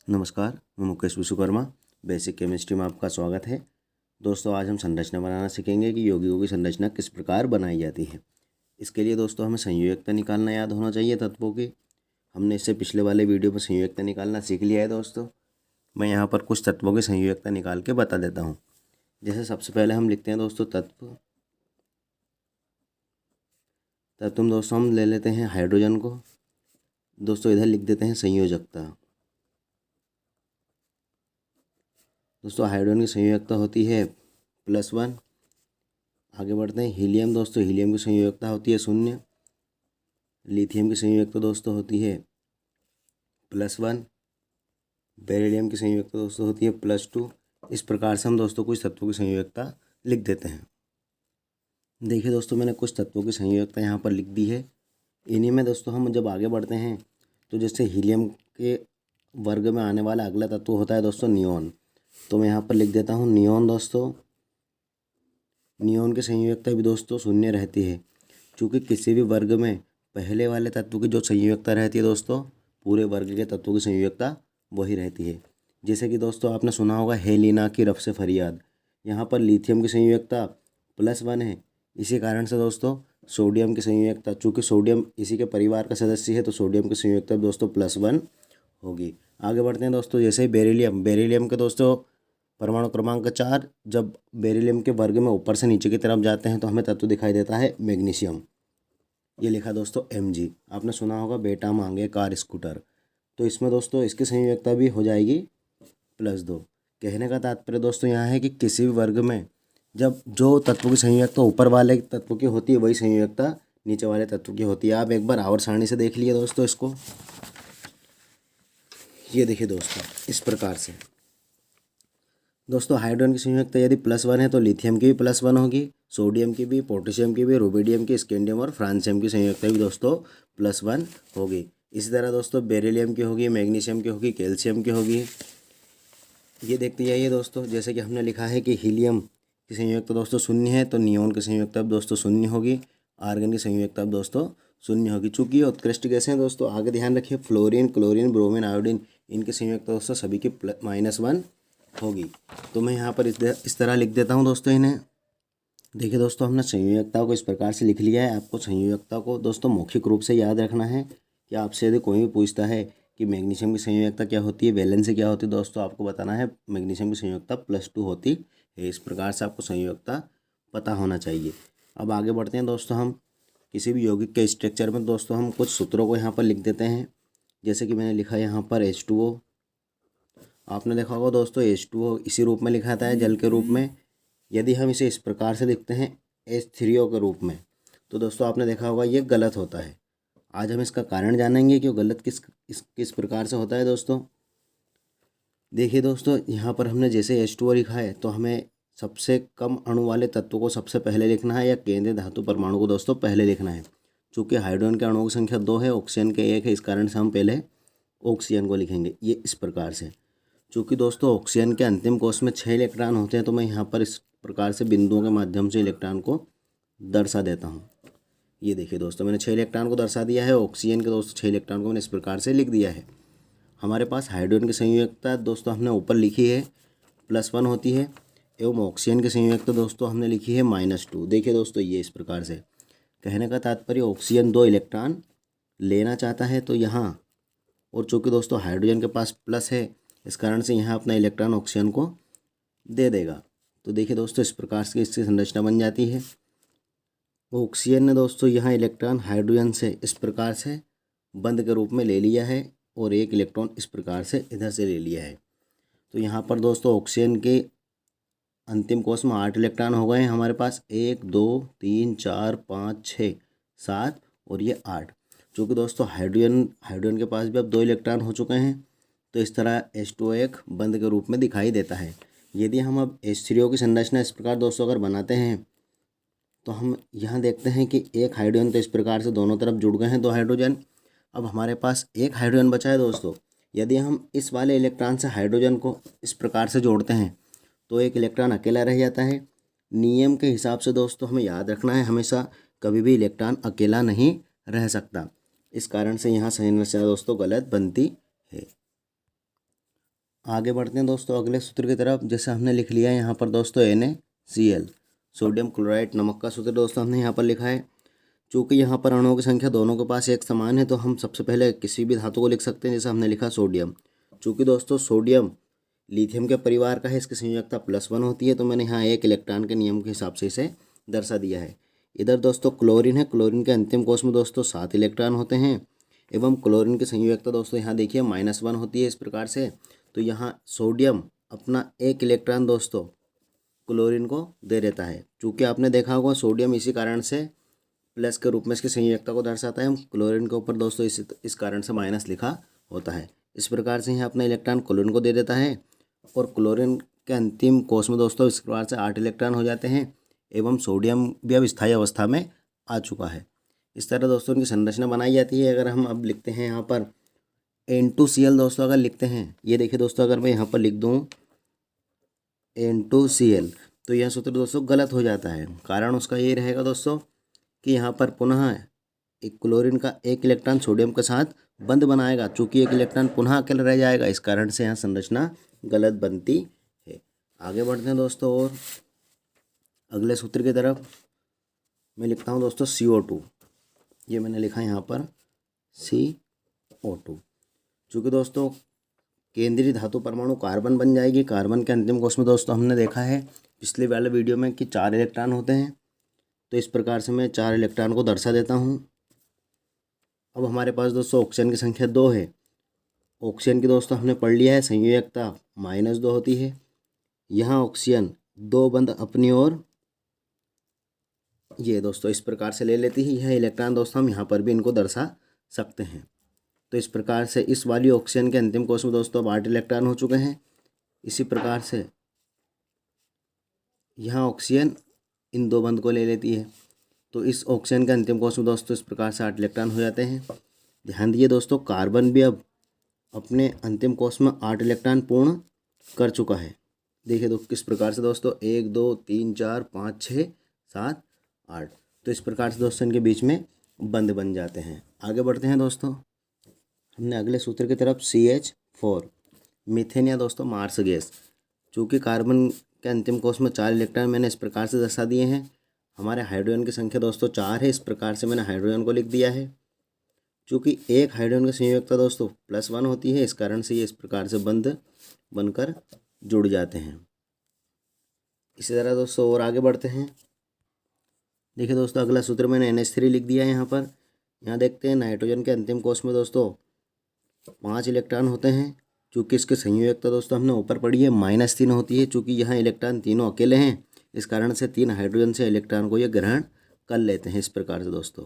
नमस्कार, मैं Mukesh Vishwakarma. Basic chemistry में आपका स्वागत है। दोस्तों, आज हम संरचना बनाना सीखेंगे कि यौगिकों की संरचना किस प्रकार बनाई जाती है। इसके लिए दोस्तों हमें संयोजकता निकालना याद होना चाहिए तत्वों की। हमने इससे पिछले वाले वीडियो में संयोजकता निकालना सीख लिया है दोस्तों। मैं यहाँ पर कुछ तत्वों की संयोजकता निकाल के बता देता हूँ। जैसे सबसे पहले हम लिखते हैं दोस्तों तत्व दोस्तों हम ले लेते हैं हाइड्रोजन को। दोस्तों इधर लिख देते हैं संयोजकता। दोस्तों हाइड्रोजन की संयोजकता होती है +1। आगे बढ़ते हैं हीलियम। दोस्तों हीलियम की संयोजकता होती है 0। लिथियम की संयोजकता दोस्तों होती है +1। बेरिलियम की संयोजकता दोस्तों होती है +2। इस प्रकार से हम दोस्तों कुछ तत्वों की संयोजकता लिख देते हैं। देखिए दोस्तों, मैंने कुछ तत्वों की संयोजकता यहाँ पर लिख दी है। इन्हीं में दोस्तों हम जब आगे बढ़ते हैं तो जैसे हीलियम के वर्ग में आने वाला अगला तत्व होता है दोस्तों नियॉन। तो मैं यहाँ पर लिख देता हूँ नियॉन। दोस्तों नियॉन की संयोजकता भी दोस्तों 0 रहती है, क्योंकि किसी भी वर्ग में पहले वाले तत्व की जो संयोजकता रहती है दोस्तों, पूरे वर्ग के तत्वों की संयोजकता वही रहती है। जैसे कि दोस्तों आपने सुना होगा हेलिना की रफ से फरियाद। यहाँ पर लिथियम की संयोजकता +1 है। इसी कारण से दोस्तों सोडियम की संयोजकता, चूँकि सोडियम इसी के परिवार का सदस्य है, तो सोडियम की संयोजकता दोस्तों +1 होगी। आगे बढ़ते हैं दोस्तों, जैसे बेरिलियम के दोस्तों परमाणु क्रमांक 4। जब बेरिलियम के वर्ग में ऊपर से नीचे की तरफ जाते हैं तो हमें तत्व दिखाई देता है मैग्नीशियम। ये लिखा दोस्तों Mg। आपने सुना होगा बेटा मांगे कार स्कूटर। तो इसमें दोस्तों इसकी संयोजकता भी हो जाएगी +2। कहने का तात्पर्य दोस्तों यहाँ है कि किसी भी वर्ग में जब जो तत्व की संयोजकता ऊपर वाले तत्व की होती है, वही संयोजकता नीचे वाले तत्व की होती है। आप एक बार आवर्त सारणी से देख लिए दोस्तों इसको। ये देखिए दोस्तों इस प्रकार से। दोस्तों हाइड्रोजन की संयोजकता यदि +1 है तो लिथियम की भी +1 होगी, सोडियम की भी, पोटेशियम की भी, रुबिडियम की, स्कैंडियम और फ्रांसियम की संयोजकता भी दोस्तों +1 होगी। इसी तरह दोस्तों बेरिलियम की होगी, मैग्नीशियम की होगी, कैल्शियम की होगी। ये देखते जाइए दोस्तों, जैसे कि हमने लिखा है कि हीलियम की संयोजकता दोस्तों 0 है, तो नियॉन की संयोजकता दोस्तों 0 होगी। आर्गन की संयोजकता दोस्तों 0 होगी। चूँकि ये उत्कृष्ट गैसें हैं दोस्तों, आगे ध्यान रखिए फ्लोरीन, क्लोरीन, ब्रोमीन, आयोडीन, इनकी संयोजकता दोस्तों सभी की -1 होगी। तो मैं यहाँ पर इस तरह लिख देता हूँ दोस्तों इन्हें। देखिए दोस्तों, हमने संयोजकता को इस प्रकार से लिख लिया है। आपको संयोजकता को दोस्तों मौखिक रूप से याद रखना है कि आपसे यदि कोई भी पूछता है कि मैग्नीशियम की संयोजकता क्या होती है, वैलेंसी क्या होती है, दोस्तों आपको बताना है मैग्नीशियम की संयोजकता +2 होती है। इस प्रकार से आपको संयोजकता पता होना चाहिए। अब आगे बढ़ते हैं दोस्तों, हम किसी भी यौगिक के स्ट्रक्चर में दोस्तों हम कुछ सूत्रों को यहाँ पर लिख देते हैं। जैसे कि मैंने लिखा है यहाँ पर H2O। आपने देखा होगा दोस्तों H2O इसी रूप में लिखा था है जल के रूप में। यदि हम इसे इस प्रकार से लिखते हैं H3O के रूप में, तो दोस्तों आपने देखा होगा ये गलत होता है। आज हम इसका कारण जानेंगे कि वो गलत किस प्रकार से होता है दोस्तों। देखिए दोस्तों, यहाँ पर हमने जैसे H2O लिखा है, तो हमें सबसे कम अणु वाले तत्व को सबसे पहले लिखना है या केंद्रीय धातु परमाणु को दोस्तों पहले लिखना है। चूँकि हाइड्रोजन के अणुओं की संख्या 2 है, ऑक्सीजन के 1 है, इस कारण से हम पहले ऑक्सीजन को लिखेंगे। ये इस प्रकार से। चूँकि दोस्तों ऑक्सीजन के अंतिम कोश में 6 इलेक्ट्रॉन होते हैं, तो मैं यहाँ पर इस प्रकार से बिंदुओं के माध्यम से इलेक्ट्रॉन को दर्शा देता हूँ। ये देखिए दोस्तों, मैंने 6 इलेक्ट्रॉन को दर्शा दिया है। ऑक्सीजन के दोस्तों 6 इलेक्ट्रॉन को मैंने इस प्रकार से लिख दिया है। हमारे पास हाइड्रोजन की संयोजकता दोस्तों हमने ऊपर लिखी है +1 होती है, एवं ऑक्सीजन की संयोजकता दोस्तों हमने लिखी है -2। देखिए दोस्तों ये इस प्रकार से। कहने का तात्पर्य ऑक्सीजन 2 इलेक्ट्रॉन लेना चाहता है, तो यहाँ, और चूँकि दोस्तों हाइड्रोजन के पास प्लस है, इस कारण से यहाँ अपना इलेक्ट्रॉन ऑक्सीजन को दे देगा। तो देखिए दोस्तों इस प्रकार से इसकी संरचना बन जाती है। ऑक्सीजन ने दोस्तों यहाँ इलेक्ट्रॉन हाइड्रोजन से इस प्रकार से बंद के रूप में ले लिया है, और एक इलेक्ट्रॉन इस प्रकार से इधर से ले लिया है। तो यहाँ पर दोस्तों ऑक्सीजन के अंतिम कोश में 8 इलेक्ट्रॉन हो गए हैं हमारे पास। 1 2 3 4 5 6 7 और ये 8। चूँकि दोस्तों हाइड्रोजन के पास भी अब 2 इलेक्ट्रॉन हो चुके हैं, तो इस तरह H2O एक बंद के रूप में दिखाई देता है। यदि हम अब H3O की संरचना इस प्रकार दोस्तों अगर बनाते हैं, तो हम यहाँ देखते हैं कि एक हाइड्रोजन तो इस प्रकार से दोनों तरफ जुड़ गए हैं, 2 हाइड्रोजन। अब हमारे पास एक हाइड्रोजन बचा है दोस्तों। यदि हम इस वाले इलेक्ट्रॉन से हाइड्रोजन को इस प्रकार से जोड़ते हैं, तो एक इलेक्ट्रॉन अकेला रह जाता है। नियम के हिसाब से दोस्तों हमें याद रखना है, हमेशा कभी भी इलेक्ट्रॉन अकेला नहीं रह सकता। इस कारण से यहाँ संरचना दोस्तों गलत बनती है। आगे बढ़ते हैं दोस्तों अगले सूत्र की तरफ। जैसे हमने लिख लिया है यहाँ पर दोस्तों NaCl, सोडियम क्लोराइड नमक का सूत्र दोस्तों हमने यहाँ पर लिखा है। चूँकि यहाँ पर अणुओं की संख्या दोनों के पास एक समान है तो हम सबसे पहले किसी भी धातु को लिख सकते हैं। जैसे हमने लिखा सोडियम, चूँकि दोस्तों सोडियम लिथियम के परिवार का है, इसकी संयोजकता +1 होती है, तो मैंने यहाँ एक इलेक्ट्रॉन के नियम के हिसाब से इसे दर्शा दिया है। इधर दोस्तों क्लोरीन है, क्लोरीन के अंतिम कोष में दोस्तों 7 इलेक्ट्रॉन होते हैं एवं क्लोरीन की संयोजकता दोस्तों यहाँ देखिए -1 होती है इस प्रकार से। तो यहाँ सोडियम अपना एक इलेक्ट्रॉन दोस्तों क्लोरीन को दे देता है। चूँकि आपने देखा होगा सोडियम इसी कारण से प्लस के रूप में इसकी संयोजकता को दर्शाता है, क्लोरीन के ऊपर दोस्तों इस कारण से माइनस लिखा होता है। इस प्रकार से यहाँ अपना इलेक्ट्रॉन क्लोरीन को दे देता है और क्लोरीन के अंतिम कोष में दोस्तों इस प्रकार से 8 इलेक्ट्रॉन हो जाते हैं एवं सोडियम भी अब स्थायी अवस्था में आ चुका है। इस तरह दोस्तों इनकी संरचना बनाई जाती है। अगर हम अब लिखते हैं यहाँ पर N2Cl दोस्तों, अगर लिखते हैं, ये देखिए दोस्तों, अगर मैं यहाँ पर लिख दूँ N2Cl तो यह सूत्र दोस्तों गलत हो जाता है। कारण उसका ये रहेगा दोस्तों कि यहाँ पर पुनः एक क्लोरीन का एक इलेक्ट्रॉन सोडियम के साथ बंध बनाएगा। चूँकि एक इलेक्ट्रॉन पुनः अकेला रह जाएगा, इस कारण से यहाँ संरचना गलत बनती है। आगे बढ़ते हैं दोस्तों और अगले सूत्र की तरफ। मैं लिखता हूँ दोस्तों CO2, ये मैंने लिखा है यहाँ पर CO2। चूँकि दोस्तों केंद्रीय धातु परमाणु कार्बन बन जाएगी। कार्बन के अंतिम कोष में दोस्तों हमने देखा है पिछले वाले वीडियो में कि 4 इलेक्ट्रॉन होते हैं, तो इस प्रकार से मैं 4 इलेक्ट्रॉन को दर्शा देता हूँ। अब हमारे पास दोस्तों ऑक्सीजन की संख्या 2 है। ऑक्सीजन की दोस्तों हमने पढ़ लिया है संयोजकता -2 होती है। यहाँ ऑक्सीजन 2 बंध अपनी ओर ये दोस्तों इस प्रकार से ले लेती है। यह इलेक्ट्रॉन दोस्तों हम यहाँ पर भी इनको दर्शा सकते हैं। तो इस प्रकार से इस वाली ऑक्सीजन के अंतिम कोष में दोस्तों 8 इलेक्ट्रॉन हो चुके हैं। इसी प्रकार से यहाँ ऑक्सीजन इन 2 बंध को ले लेती है, तो इस ऑक्सीजन के अंतिम कोष में दोस्तों इस प्रकार से 8 इलेक्ट्रॉन हो जाते हैं। ध्यान दीजिए दोस्तों, कार्बन भी अब अपने अंतिम कोष में 8 इलेक्ट्रॉन पूर्ण कर चुका है। देखिए तो किस प्रकार से दोस्तों 1 2 3 4 5 6 7 8, तो इस प्रकार से दोस्तों इनके बीच में बंध बन जाते हैं। आगे बढ़ते हैं दोस्तों हमने अगले सूत्र की तरफ। CH4 मीथेन या दोस्तों मार्स गैस। चूँकि कार्बन के अंतिम कोष में 4 इलेक्ट्रॉन मैंने इस प्रकार से दर्शा दिए हैं। हमारे हाइड्रोजन की संख्या दोस्तों 4 है, इस प्रकार से मैंने हाइड्रोजन को लिख दिया है। चूँकि एक हाइड्रोजन की संयोजकता दोस्तों +1 होती है, इस कारण से ये इस प्रकार से बंध बनकर जुड़ जाते हैं। इसी तरह दोस्तों और आगे बढ़ते हैं। देखिए दोस्तों अगला सूत्र मैंने NH3 लिख दिया है यहाँ पर। यहाँ देखते हैं नाइट्रोजन के अंतिम कोष में दोस्तों 5 इलेक्ट्रॉन होते हैं। चूँकि इसके संयोजकता दोस्तों हमने ऊपर पढ़ी है -3 होती है। चूँकि यहाँ इलेक्ट्रॉन तीनों अकेले हैं, इस कारण से 3 हाइड्रोजन से इलेक्ट्रॉन को ये ग्रहण कर लेते हैं। इस प्रकार से दोस्तों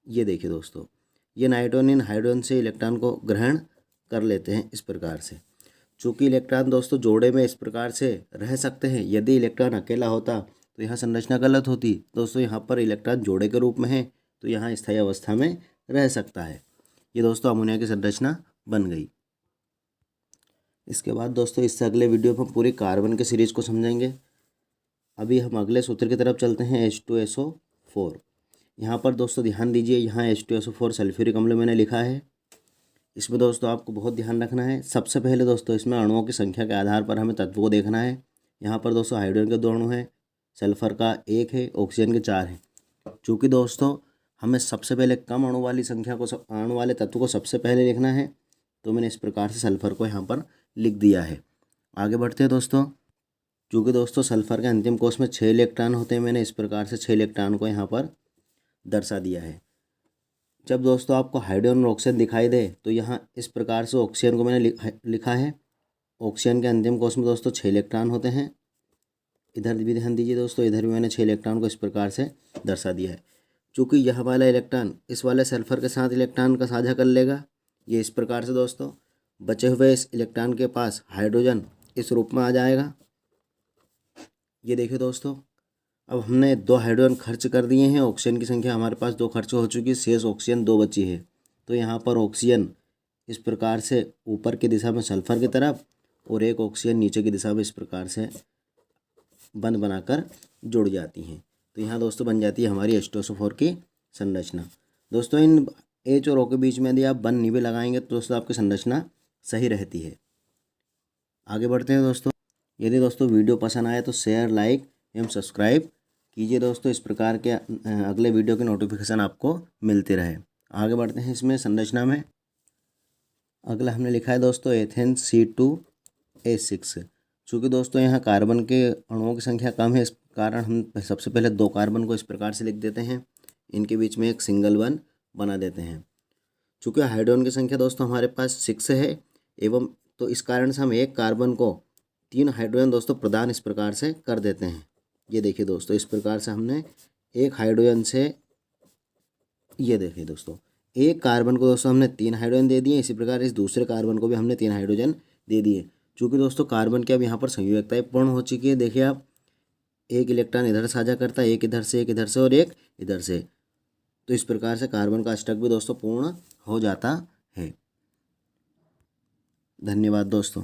ये देखिए दोस्तों, ये नाइट्रोजन इन हाइड्रोजन से इलेक्ट्रॉन को ग्रहण कर लेते हैं इस प्रकार से। चूँकि इलेक्ट्रॉन दोस्तों जोड़े में इस प्रकार से रह सकते हैं, यदि इलेक्ट्रॉन अकेला होता तो यहाँ संरचना गलत होती। दोस्तों यहाँ पर इलेक्ट्रॉन जोड़े के रूप में है, तो यहाँ स्थायी अवस्था में रह सकता है। ये दोस्तों अमोनिया की संरचना बन गई। इसके बाद दोस्तों इससे अगले वीडियो में हम पूरी कार्बन के सीरीज को समझेंगे। अभी हम अगले सूत्र की तरफ चलते हैं H2SO4। यहाँ पर दोस्तों ध्यान दीजिए, यहाँ H2SO4 सल्फ्यूरिक अम्ल मैंने लिखा है। इसमें दोस्तों आपको बहुत ध्यान रखना है। सबसे पहले दोस्तों इसमें अणुओं की संख्या के आधार पर हमें तत्व को देखना है। यहाँ पर दोस्तों हाइड्रोजन के 2 अणु हैं, सल्फर का 1 है, ऑक्सीजन के 4 हैं। चूँकि दोस्तों हमें सबसे पहले कम अणु वाली संख्या को अणु वाले तत्व को सबसे पहले लिखना है, तो मैंने इस प्रकार से सल्फर को यहाँ पर लिख दिया है। आगे बढ़ते हैं दोस्तों। चूँकि दोस्तों सल्फर के अंतिम कोष में 6 इलेक्ट्रॉन होते हैं, मैंने इस प्रकार से 6 इलेक्ट्रॉन को यहाँ पर दर्शा दिया है। जब दोस्तों आपको हाइड्रोजन और ऑक्सीजन दिखाई दे तो यहाँ इस प्रकार से ऑक्सीजन को मैंने लिखा है। ऑक्सीजन के अंतिम कोष में दोस्तों 6 इलेक्ट्रॉन होते हैं। इधर भी ध्यान दीजिए दोस्तों, इधर भी मैंने 6 इलेक्ट्रॉन को इस प्रकार से दर्शा दिया है। चूँकि यह वाला इलेक्ट्रॉन इस वाले सल्फर के साथ इलेक्ट्रॉन का साझा कर लेगा, ये इस प्रकार से दोस्तों बचे हुए इस इलेक्ट्रॉन के पास हाइड्रोजन इस रूप में आ जाएगा। ये देखिए दोस्तों, अब हमने 2 हाइड्रोजन खर्च कर दिए हैं। ऑक्सीजन की संख्या हमारे पास 2 खर्च हो चुकी है, शेष ऑक्सीजन 2 बची है। तो यहाँ पर ऑक्सीजन इस प्रकार से ऊपर की दिशा में सल्फर की तरफ और एक ऑक्सीजन नीचे की दिशा में इस प्रकार से बंध बनाकर जुड़ जाती हैं। तो यहाँ दोस्तों बन जाती है हमारी H2SO4 की संरचना। दोस्तों इन H और O के बीच में यदि आप बंध नहीं भी लगाएंगे तो दोस्तों आपकी संरचना सही रहती है। आगे बढ़ते हैं दोस्तों। यदि दोस्तों वीडियो पसंद आए तो शेयर, लाइक एवं सब्सक्राइब कीजिए दोस्तों। इस प्रकार के अगले वीडियो की नोटिफिकेशन आपको मिलती रहे। आगे बढ़ते हैं इसमें संरचना में। अगला हमने लिखा है दोस्तों एथेन C2H6। चूँकि दोस्तों यहाँ कार्बन के अणुओं की संख्या कम है, इस कारण हम सबसे पहले 2 कार्बन को इस प्रकार से लिख देते हैं, इनके बीच में एक सिंगल वन बना देते हैं। चूँकि हाइड्रोजन की संख्या दोस्तों हमारे पास 6 है एवं तो इस कारण से हम एक कार्बन को 3 हाइड्रोजन दोस्तों प्रदान इस प्रकार से कर देते हैं। ये देखिए दोस्तों, इस प्रकार से हमने एक हाइड्रोजन से, ये देखिए दोस्तों, एक कार्बन को दोस्तों हमने 3 हाइड्रोजन दे दिए। इसी प्रकार इस दूसरे कार्बन को भी हमने 3 हाइड्रोजन दे दिए। चूँकि दोस्तों कार्बन की अब यहाँ पर संयोजकताएं पूर्ण हो चुकी है। देखिए आप, एक इलेक्ट्रॉन इधर साझा करता है, एक इधर से, एक इधर से और एक इधर से। तो इस प्रकार से कार्बन का अष्टक भी दोस्तों पूर्ण हो जाता है। धन्यवाद दोस्तों।